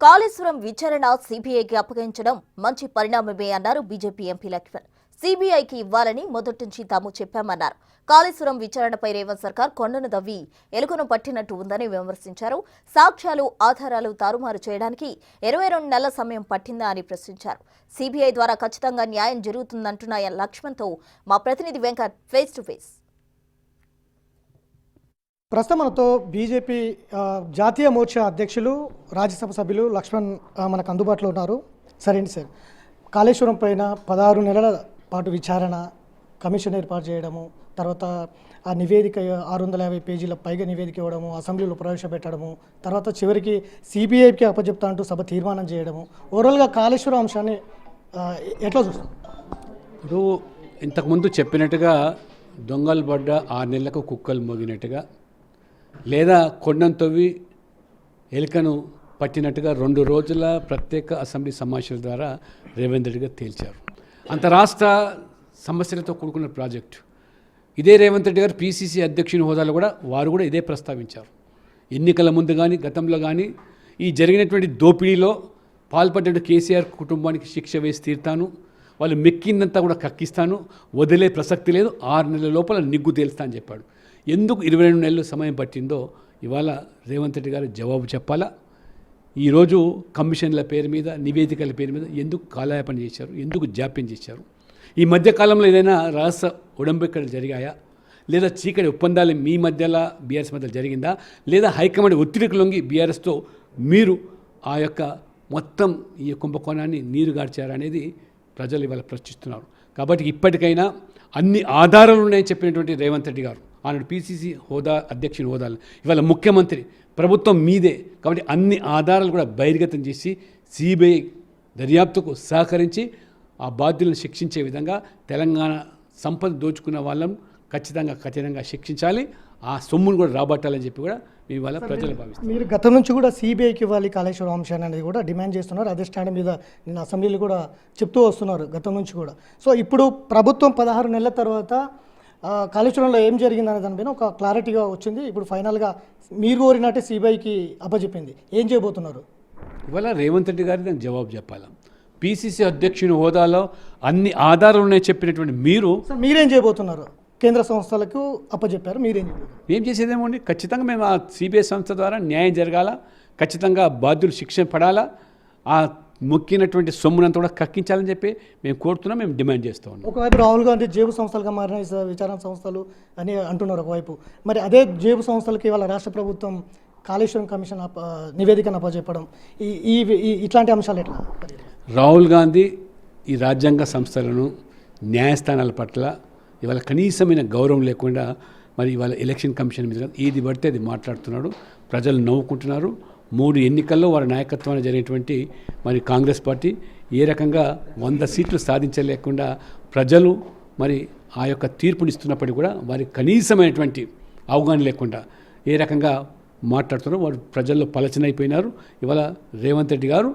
కాళేశ్వరం విచారణ సీబీఐకి అప్పగించడం మంచి పరిణామమే అన్నారు బీజేపీ ఎంపీ లక్ష్మణ్. సీబీఐకి ఇవ్వాలని మొదటి నుంచి తాము చెప్పామన్నారు. కాళేశ్వరం విచారణపై రేవంత్ సర్కార్ కొండను దవ్వి ఎలుకను పట్టినట్టు ఉందని విమర్శించారు. సాక్ష్యాలు ఆధారాలు తారుమారు చేయడానికి 22 నెలల సమయం పట్టిందా అని ప్రశ్నించారు. సీబీఐ ద్వారా ఖచ్చితంగా న్యాయం జరుగుతుందంటున్న లక్ష్మణ్తో మా ప్రతినిధి వెంకట్ ఫేస్ టు ఫేస్. ప్రస్తుతం మనతో బీజేపీ జాతీయ మోర్చా అధ్యక్షులు రాజ్యసభ సభ్యులు లక్ష్మణ్ మనకు అందుబాటులో ఉన్నారు. సరేండి సార్, కాళేశ్వరం పైన 16 నెలల పాటు విచారణ, కమిషన్ ఏర్పాటు చేయడము, తర్వాత ఆ నివేదిక 650 పేజీల పైగా నివేదిక ఇవ్వడము, అసెంబ్లీలో ప్రవేశపెట్టడము, తర్వాత చివరికి సిబిఐకి అప్పచెప్తా అంటూ సభ తీర్మానం చేయడము, ఓవరాల్గా కాళేశ్వరం అంశాన్ని ఎట్లా చూస్తాం? ఇప్పుడు ఇంతకుముందు చెప్పినట్టుగా దొంగలు పడ్డ 6 నెలలకు కుక్కలు మోగినట్టుగా, లేదా కొండను తవ్వి ఎలుకను పట్టినట్టుగా 2 రోజుల ప్రత్యేక అసెంబ్లీ సమావేశాల ద్వారా రేవంత్ రెడ్డి గారు తేల్చారు. అంత రాష్ట్ర సమస్యలతో కూడుకున్న ప్రాజెక్టు. ఇదే రేవంత్ రెడ్డి గారు పీసీసీ అధ్యక్షుని హోదాలో కూడా వారు కూడా ఇదే ప్రస్తావించారు. ఎన్నికల ముందు కానీ గతంలో కానీ ఈ జరిగినటువంటి దోపిడీలో పాల్పడ్డ కేసీఆర్ కుటుంబానికి శిక్ష వేసి తీరుతాను, వాళ్ళు మెక్కిందంతా కూడా కక్కిస్తాను, వదిలే ప్రసక్తి లేదు, 6 నెలల లోపల నిగ్గు తేలుస్తా అని చెప్పాడు. ఎందుకు 22 నెలలు సమయం పట్టిందో ఇవాళ రేవంత్ రెడ్డి గారు జవాబు చెప్పాలా. ఈరోజు కమిషన్ల పేరు మీద, నివేదికల పేరు మీద ఎందుకు కాలయాపన చేశారు, ఎందుకు జాప్యం చేశారు? ఈ మధ్యకాలంలో ఏదైనా రహస్య ఉడంబడికలు జరిగాయా, లేదా చీకటి ఒప్పందాలు మీ మధ్యలో బీఆర్ఎస్ మధ్యలో జరిగిందా, లేదా హైకమాండ్ ఒత్తిడికి లొంగి బీఆర్ఎస్తో మీరు ఆ యొక్క మొత్తం ఈ కుంభకోణాన్ని నీరు గార్చారా అనేది ప్రజలు ఇవాళ ప్రశ్నిస్తున్నారు. కాబట్టి ఇప్పటికైనా అన్ని ఆధారాలు ఉన్నాయని చెప్పినటువంటి రేవంత్ రెడ్డి గారు ఆనాడు పీసీసీ హోదా అధ్యక్షుని హోదాలు, ఇవాళ ముఖ్యమంత్రి, ప్రభుత్వం మీదే. కాబట్టి అన్ని ఆధారాలు కూడా బహిర్గతం చేసి సిబిఐ దర్యాప్తుకు సహకరించి ఆ బాధ్యులను శిక్షించే విధంగా తెలంగాణ సంపద దోచుకున్న వాళ్ళను ఖచ్చితంగా కఠినంగా శిక్షించాలి, ఆ సొమ్మును కూడా రాబట్టాలని చెప్పి కూడా మీ వల్ల ప్రజలు భావిస్తారు. మీరు గతం నుంచి కూడా సిబిఐకి ఇవ్వాలి కాళేశ్వరం అంశాన్ని అనేది కూడా డిమాండ్ చేస్తున్నారు. అదే స్టాండ్ మీద నిన్న అసెంబ్లీలు కూడా చెప్తూ వస్తున్నారు గతం నుంచి కూడా. సో ఇప్పుడు ప్రభుత్వం 16 నెలల తర్వాత కాళేశ్వరంలో ఏం జరిగిందనే దానిపైన ఒక క్లారిటీగా వచ్చింది. ఇప్పుడు ఫైనల్గా మీరు కోరినట్టే సిబిఐకి అప్పచెప్పింది. ఏం చేయబోతున్నారు? ఇవాళ రేవంత్ రెడ్డి గారికి దానికి జవాబు చెప్పాలి. పీసీసీ అధ్యక్షుని హోదాలో అన్ని ఆధారాలు ఉన్నాయని చెప్పినటువంటి మీరేం చేయబోతున్నారు? కేంద్ర సంస్థలకు అప్పచెప్పారు, మీరేం ఏం చేసేదేమోండి. ఖచ్చితంగా మేము ఆ సిబిఐ సంస్థ ద్వారా న్యాయం జరగాల, ఖచ్చితంగా బాధ్యులు శిక్షణ పడాలా, ఆ మొక్కినటువంటి సొమ్మునంతా కూడా కక్కించాలని చెప్పి మేము కోరుతున్నాం, మేము డిమాండ్ చేస్తూ ఉన్నాం. ఒకవైపు రాహుల్ గాంధీ జేబు సంస్థలుగా మారిన విచారణ సంస్థలు అని అంటున్నారు ఒకవైపు. మరి అదే జేబు సంస్థలకి ఇవాళ రాష్ట్ర ప్రభుత్వం కాళేశ్వరం కమిషన్ నివేదికను అప్పచెప్పడం, ఇట్లాంటి అంశాలు ఎట్లా? రాహుల్ గాంధీ ఈ రాజ్యాంగ సంస్థలను, న్యాయస్థానాల పట్ల ఇవాళ కనీసమైన గౌరవం లేకుండా మరి ఇవాళ ఎలక్షన్ కమిషన్ మీద ఏది పడితే అది మాట్లాడుతున్నాడు. ప్రజలు నవ్వుకుంటున్నారు. 3 ఎన్నికల్లో వారి నాయకత్వాన్ని జరిగినటువంటి మరి కాంగ్రెస్ పార్టీ ఏ రకంగా 100 సీట్లు సాధించలేకుండా ప్రజలు మరి ఆ యొక్క తీర్పునిస్తున్నప్పటికీ కూడా వారి కనీసమైనటువంటి అవగాహన లేకుండా ఏ రకంగా మాట్లాడుతున్నారో వారు ప్రజల్లో పలచనైపోయినారు. ఇవాళ రేవంత్ రెడ్డి గారు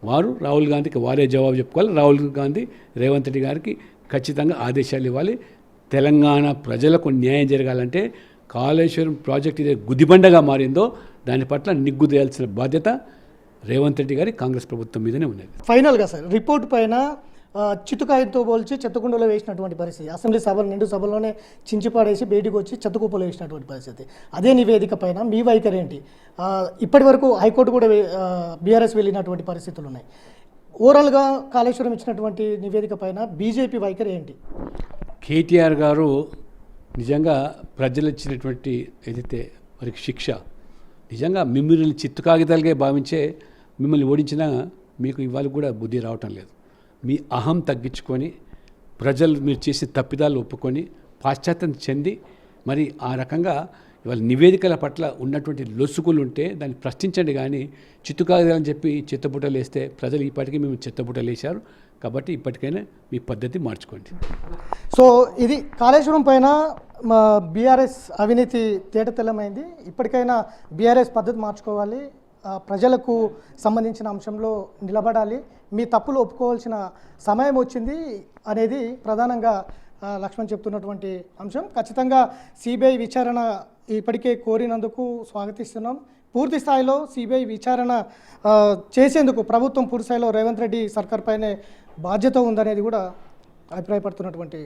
వారు రాహుల్ గాంధీకి వారే జవాబు చెప్పుకోవాలి. రాహుల్ గాంధీ రేవంత్ రెడ్డి గారికి ఖచ్చితంగా ఆదేశాలు ఇవ్వాలి. తెలంగాణ ప్రజలకు న్యాయం జరగాలంటే కాళేశ్వరం ప్రాజెక్ట్ ఇదే గుదిబండగా మారిందో దాని పట్ల నిగ్గు తేయాల్సిన బాధ్యత రేవంత్ రెడ్డి గారి కాంగ్రెస్ ప్రభుత్వం మీదనే ఉన్నది. ఫైనల్గా సార్, రిపోర్ట్ పైన చిత్తుకాయంతో పోల్చి చెత్తకుండలో వేసినటువంటి పరిస్థితి, అసెంబ్లీ సభలు నిండు సభల్లోనే చించిపాడేసి బయటికి వచ్చి చెత్తకుప్పలో వేసినటువంటి పరిస్థితి, అదే నివేదిక పైన మీ వైఖరి ఏంటి? ఇప్పటి వరకు హైకోర్టు కూడా బీఆర్ఎస్ వెళ్ళినటువంటి పరిస్థితులు ఉన్నాయి. ఓవరాల్గా కాళేశ్వరం ఇచ్చినటువంటి నివేదిక పైన బీజేపీ వైఖరి ఏంటి? కేటీఆర్ గారు నిజంగా ప్రజలు ఇచ్చినటువంటి ఏదైతే వారికి శిక్ష, నిజంగా మిమ్మల్ని చిత్తు కాగితాలుగా భావించే మిమ్మల్ని ఓడించినా మీకు ఇవాళ కూడా బుద్ధి రావటం లేదు. మీ అహం తగ్గించుకొని ప్రజలు మీరు చేసిన తప్పిదాలు ఒప్పుకొని పాశ్చాత్యం చెంది మరి ఆ రకంగా ఇవాళ నివేదికల పట్ల ఉన్నటువంటి లొసుగులు ఉంటే దాన్ని ప్రశ్నించండి. కానీ చిత్తు కాగితాలని చెప్పి చెత్తబుట్టలు వేస్తే ప్రజలు ఇప్పటికీ మేము చెత్తబుట్టలు వేశారు. కాబట్టి ఇప్పటికైనా మీ పద్ధతి మార్చుకోండి. సో ఇది కాళేశ్వరం పైన బీఆర్ఎస్ అవినీతి తేటతెల్లమైంది. ఇప్పటికైనా బీఆర్ఎస్ పద్ధతి మార్చుకోవాలి, ప్రజలకు సంబంధించిన అంశంలో నిలబడాలి, మీ తప్పులు ఒప్పుకోవాల్సిన సమయం వచ్చింది అనేది ప్రధానంగా లక్ష్మణ్ చెప్తున్నటువంటి అంశం. ఖచ్చితంగా సిబిఐ విచారణ ఇప్పటికే కోరినందుకు స్వాగతిస్తున్నాం. పూర్తి స్థాయిలో సిబిఐ విచారణ చేసేందుకు ప్రభుత్వం పూర్తి స్థాయిలో రేవంత్ రెడ్డి సర్కార్ పైనే బాధ్యత ఉందనేది కూడా అభిప్రాయపడుతున్నటువంటి